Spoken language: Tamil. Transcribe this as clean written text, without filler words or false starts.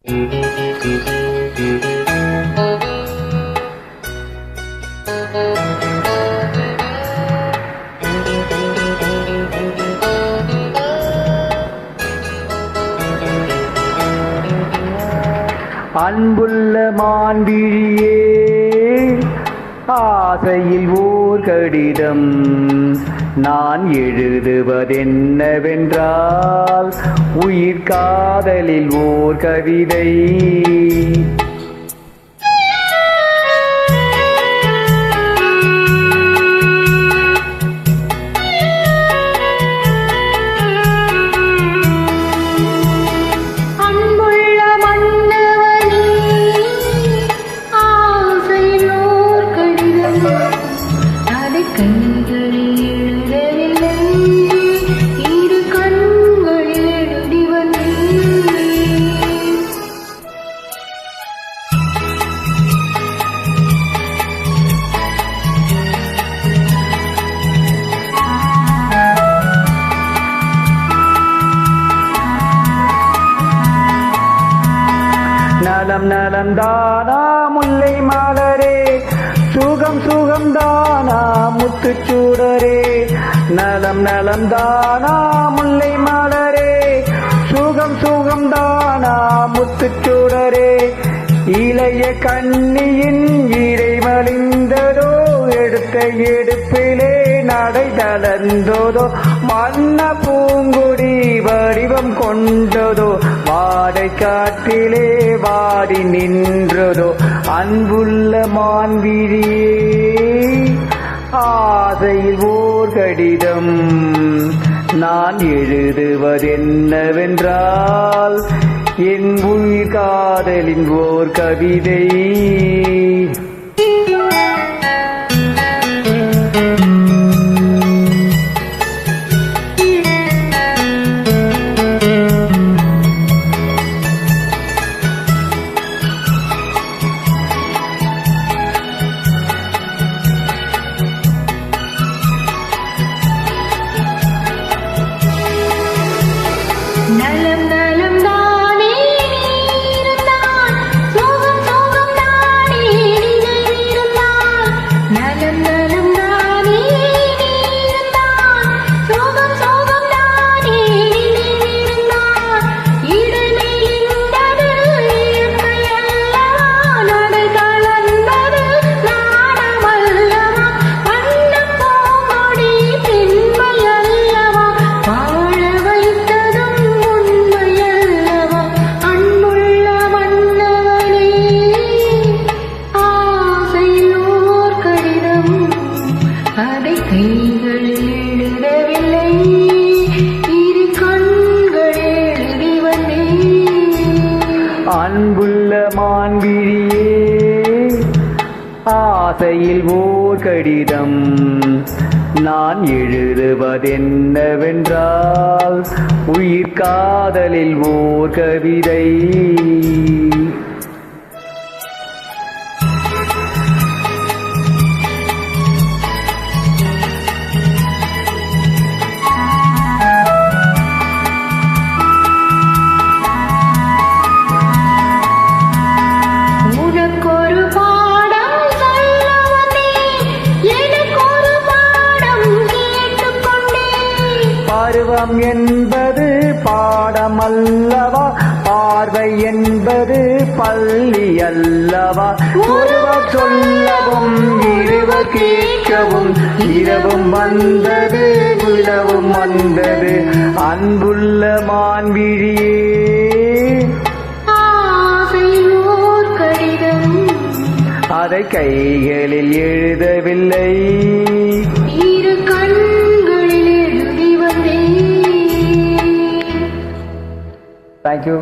அன்புள்ள மான்விழியே, ஆசையில் ஓர் கடிதம் நான் எழுதுவதென்னவென்றால், உயிர் காதலில் ஓர் கவிதை. நலம் நலம் தானா முல்லை மலரே, சுகம் சுகம் தானா முத்துச்சூடரே. நலம் நலம் தானா முல்லை மலரே, சுகம் சுகம் தானா முத்துச்சூடரே. இளைய கண்ணியின் இறை மலிந்ததோ, எடுத்த எடுப்பிலே நடை தளர்ந்ததோ. வண்ண பூங்குடி வடிவம் கொண்டதோ, வாடை காற்றிலே வாடி நின்றதோ. அன்புள்ள மான்விழியே, ஆசையில் ஓர் கடிதம் நான் எழுதுவதென்னவென்றால், என் உயிர் காதலின் ஓர் கவிதை. நலம் நலம் தானே இருந்தான், சோகம் சோகம் தானே இருந்தான். நலம் நலம் தானே இருந்தான், சோகம் சோகம் தானே இருந்தான். இடமெலிந்தது இயற்கையல்லவா, நடை கலந்தது நாடமல்லவா. வண்ணப் பூங்கொடி பெண்மையல்லவா, வாழ வைத்ததும் உண்மையல்லவா. அன்புள்ள மன்னவனே, ஆசையில் ஓர் கடிதம், அதை கைகளில் எழுதவில்லை, இரு கண்களில் எழுதி வந்தேன். அன்புள்ள மான்விழியே, ஆசையில் ஓர் கடிதம் நான் எழுதுவதென்னவென்றால், உயிர் காதலில் ஓர் கவிதை. உனக்கொரு பாடம் சொல்ல வந்தேன், எனக்கொரு பாடம் கேட்டுக்கொண்டேன். பருவம் என்பது பாடமல்லவா, பார்வை என்பது பள்ளி அல்லவா. ஒருவர் சொல்லவும் இருவர் கேட்கவும், இரவும் வந்தது விழவும் வந்தது. அன்புள்ள மான்விழியே, ஆசையில் ஓர் கடிதம், அதை கைகளில் எழுதவில்லை, இரு கண்களில் எழுதி வந்தேன். தேங்க்யூ.